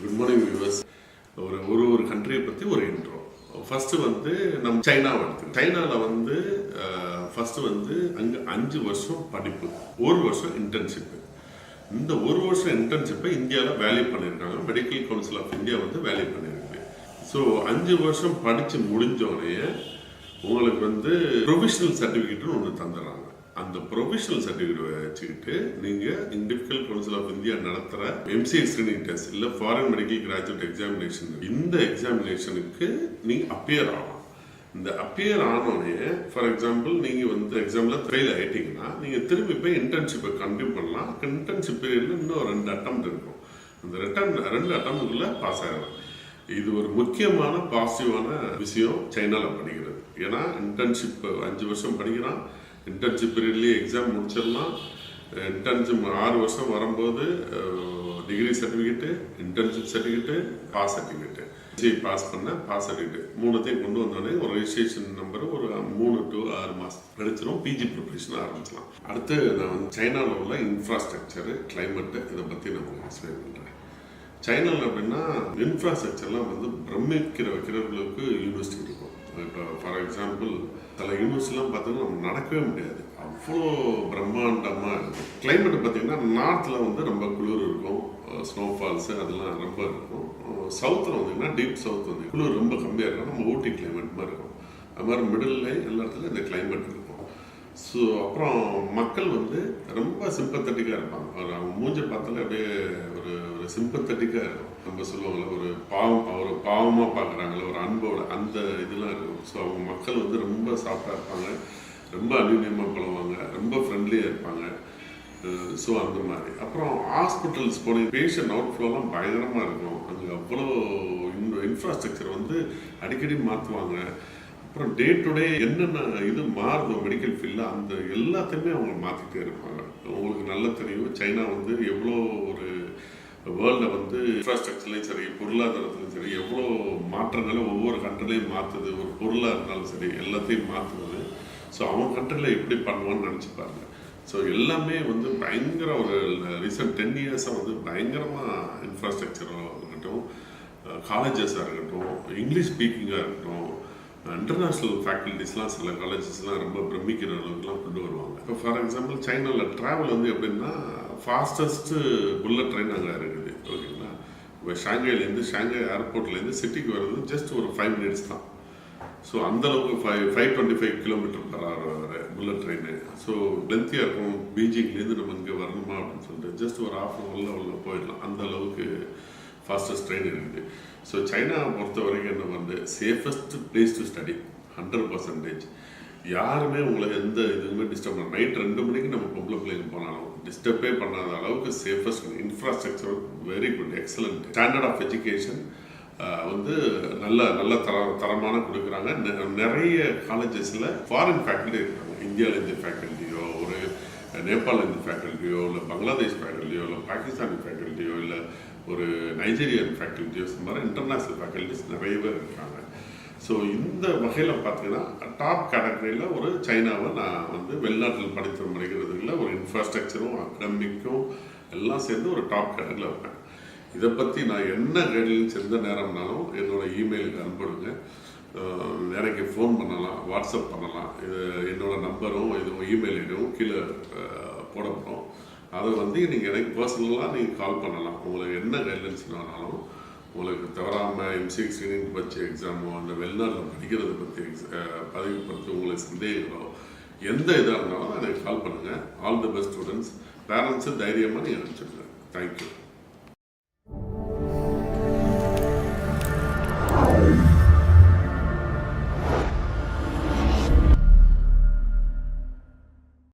Good morning viewers. ஒரு கண்ட்ரியை பற்றி ஒரு இன்ட்ரோ. ஃபஸ்ட்டு வந்து நம்ம சைனாவை எடுத்து சைனாவில் ஃபஸ்ட்டு அங்கே 5 வருஷம் படிப்பு, 1 வருஷம் இன்டர்ன்ஷிப்பு. இந்த 1 வருஷம் இன்டர்ன்ஷிப்பை இந்தியாவில் வேல்யூ பண்ணியிருக்காங்க. Medical council of India value பண்ணியிருக்கு. ஸோ 5 வருஷம் படித்து முடிஞ்சோடனே உங்களுக்கு ப்ரொவிஷனல் சர்டிஃபிகேட்னு ஒன்று தந்துடுறாங்க. அந்த ப்ரொவிஷனல் சர்டிஃபிகேட் வச்சுக்கிட்டு நீங்கள் மெடிக்கல் கவுன்சில் ஆஃப் இந்தியா நடத்துகிற எம்சிஏ ஸ்கிரீனிங் டெஸ்ட் இல்லை ஃபாரின் மெடிக்கல் கிராஜுவேட் எக்ஸாமினேஷன், இந்த எக்ஸாமினேஷனுக்கு நீங்கள் அப்பியர் ஆகலாம். இந்த அப்பியர் ஆனோடனே ஃபார் எக்ஸாம்பிள் நீங்கள் எக்ஸாமில் ஃபெயில் ஆகிட்டீங்கன்னா நீங்கள் திரும்பி போய் இன்டர்ன்ஷிப்பை கண்டினியூ பண்ணலாம். இன்டர்ன்ஷிப் பீரியடில் இன்னும் 2 அட்டம்ப்ட் இருக்கும். அந்த 2 அட்டம்ப்டுக்குள்ளே பாஸ் ஆகலாம். இது ஒரு முக்கியமான பாசிட்டிவான விஷயம் சைனாவில் படிக்கிறது. ஏன்னா இன்டர்ன்ஷிப் 5 வருஷம் படிக்கிறான், இன்டர்ன்ஷிப் பீரியட்லேயே எக்ஸாம் முடிச்சிடலாம். இன்டர்ன்ஷிப் 6 வருஷம் வரும்போது degree certificate, internship certificate, pass certificate, pass பண்ண பாஸ் சர்டிஃபிகேட் 3த்தையும் கொண்டு வந்தோடனே ஒரு ரெஜிஸ்ட்ரேஷன் நம்பர் ஒரு 3 to 6 மாதம் கிடைச்சிடும். பிஜி ப்ரிப்பரேஷன் ஆரம்பிச்சலாம். அடுத்து நான் சைனாவில் உள்ள இன்ஃப்ராஸ்ட்ரக்சரு, கிளைமேட்டு, இதை பற்றி நான் எக்ஸ்பிளைன் பண்ணுறேன். சைனாவில் அப்படின்னா இன்ஃப்ராஸ்ட்ரக்சர்லாம் பிரமிக்கிற வைக்கிறவங்களுக்கு யூனிவர்சிட்டி இருக்கும். இப்போ ஃபார் எக்ஸாம்பிள் சில யூனிவர்சிட்டிலாம் பார்த்தீங்கன்னா நம்ம நடக்கவே முடியாது, அவ்வளோ பிரம்மாண்டமாக இருக்கும். கிளைமேட் பார்த்தீங்கன்னா நார்த்தில் ரொம்ப குளிர் இருக்கும், ஸ்னோஃபால்ஸு அதெல்லாம் ரொம்ப இருக்கும். சவுத்தில் வந்தீங்கன்னா டீப் சவுத் குளிர் ரொம்ப கம்மியாக இருக்கும், நம்ம ஊட்டி கிளைமேட் மாதிரி இருக்கும். அது மாதிரி மிடில் எல்லா இடத்துலையும் இந்த கிளைமேட் இருக்கும். ஸோ அப்புறம் மக்கள் ரொம்ப சிம்பத்தட்டிக்காக இருப்பாங்க. அவங்க மூஞ்சை பார்த்தாலே அப்படியே ஒரு சிம்பத்தட்டிக்காக இருக்கும். நம்ம சொல்லுவாங்கள்ல, ஒரு பாவமாக பார்க்குறாங்களே, ஒரு அன்போட அந்த இதெல்லாம் இருக்கும். ஸோ அவங்க மக்கள் ரொம்ப சாஃப்டாக இருப்பாங்க, ரொம்ப அந்யூன்யமாக பழகுவாங்க, ரொம்ப ஃப்ரெண்ட்லியாக இருப்பாங்க. ஸோ அந்த மாதிரி. அப்புறம் ஹாஸ்பிட்டல்ஸ் போன பேஷண்ட் அவுட் ஃப்ளோலாம் பயங்கரமாக இருக்கும். அங்கே அவ்வளோ இன்ஃப்ராஸ்ட்ரக்சர் அடிக்கடி மாற்றுவாங்க. அப்புறம் டே டு டே என்னென்ன இது மாறுதோ மெடிக்கல் ஃபீல்டில் அந்த எல்லாத்தையுமே அவங்க மாற்றிட்டே இருப்பாங்க. உங்களுக்கு நல்லா தெரியும் சைனா எவ்வளோ ஒரு வேர்ல்டில் இன்ஃப்ராஸ்ட்ரக்சர்லையும் சரி, பொருளாதாரத்துலையும் சரி, எவ்வளோ மாற்றங்களை ஒவ்வொரு கண்ட்ரிலையும் மாற்றுது. ஒரு பொருளாக இருந்தாலும் சரி, எல்லாத்தையும் மாற்றுறது. ஸோ அவங்க கண்ட்ரியில் எப்படி பண்ணுவான்னு நினச்சி பாருங்க. ஸோ எல்லாமே பயங்கர ஒரு ரீசன்ட் 10 இயர்ஸாக பயங்கரமாக இன்ஃப்ராஸ்ட்ரக்சராக இருக்கட்டும், காலேஜஸாக இருக்கட்டும், இங்கிலீஷ் ஸ்பீக்கிங்காக இருக்கட்டும், இன்டர்நேஷ்னல் ஃபேக்கல்ட்டிஸ்லாம் சில காலேஜஸ்லாம் ரொம்ப பிரமிக்கிற அளவுக்குலாம் கொண்டு வருவாங்க. இப்போ ஃபார் எக்ஸாம்பிள் சைனாவில் ட்ராவல் எப்படின்னா ஃபாஸ்டஸ்ட்டு புல்லட் ட்ரெயின் அங்கே இருக்குது. ஓகேங்களா, இப்போ ஷாங்காய் ஏர்போர்ட்லேருந்து சிட்டிக்கு வர்றது ஜஸ்ட் ஒரு 5 minutes தான். ஸோ அந்தளவுக்கு 525 km/h புல்லட் ட்ரெயின். ஸோ லென்த்தியாக இருக்கும். பீஜிங்லேருந்து நம்ம இங்கே வரணுமா அப்படின்னு சொல்லிட்டு ஜஸ்ட் ஒரு ½ hour உள்ள போயிடலாம். அந்த அளவுக்கு ஃபாஸ்டஸ்ட் ட்ரெயின் இருக்குது. ஸோ சைனாவை பொறுத்த வரைக்கும் என்ன சேஃபஸ்ட் பிளேஸ் டு ஸ்டடி 100%. யாருமே உங்களை எந்த இதுவுமே டிஸ்டர்ப் பண்ண, நைட் 2 மணிக்கு நம்ம பொம்பளை பிள்ளைங்க போனாலும் டிஸ்டர்பே பண்ணாத அளவுக்கு safest infrastructure, very good, excellent standard of education நல்ல தரமான கொடுக்குறாங்க. நிறைய காலேஜஸில் ஃபாரின் ஃபேக்கல்ட்டி இருக்காங்க. இந்தியாவிலேருந்து ஃபேக்கல்ட்டியோ, ஒரு நேபாளிலேருந்து ஃபேக்கல்ட்டியோ, இல்லை பங்களாதேஷ் ஃபேக்கல்ட்டியோ, இல்லை பாகிஸ்தானி ஃபேக்கல்ட்டியோ, இல்லை ஒரு நைஜீரியன் ஃபேக்கல்ட்டிஸ், இந்த மாதிரி இன்டர்நேஷ்னல் ஃபேக்கல்ட்டிஸ் நிறைய பேர் இருக்காங்க. ஸோ இந்த வகையில் பார்த்தீங்கன்னா டாப் கேட்டகரியில் ஒரு சைனாவை நான் வெளிநாட்டில் படித்து முடிக்கிறதுல ஒரு இன்ஃப்ராஸ்ட்ரக்சரும் அகடமிக்கும் எல்லாம் சேர்ந்து ஒரு டாப் கேட்டகரியில் இருப்பேன். இதை பற்றி நான் என்ன கைட்லைன்ஸ் எந்த நேரம்னாலும் என்னோடய இமெயிலுக்கு அனுப்பிடுங்க. எனக்கு ஃபோன் பண்ணலாம், வாட்ஸ்அப் பண்ணலாம். இது என்னோடய நம்பரும் இமெயில் ஐடியும் கீழே போடப்படும். அதை நீங்கள் எனக்கு பர்சனலாக நீங்கள் கால் பண்ணலாம். உங்களுக்கு என்ன கைட்லைன்ஸ் வேணாலும், உங்களுக்கு தவறாமல் எம்சிஏ ஸ்கிரீனிங் பற்றி எக்ஸாமோ, அந்த வெளிநாட்டில் படிக்கிறத பற்றி பதிவு பற்றி உங்களுக்கு சந்தேகங்களோ எந்த இதாக இருந்தாலும் எனக்கு கால் பண்ணுங்கள். All the best students. Parents தைரியமாக நீங்கள் அனுப்பிச்சிடுங்க. தேங்க்யூ.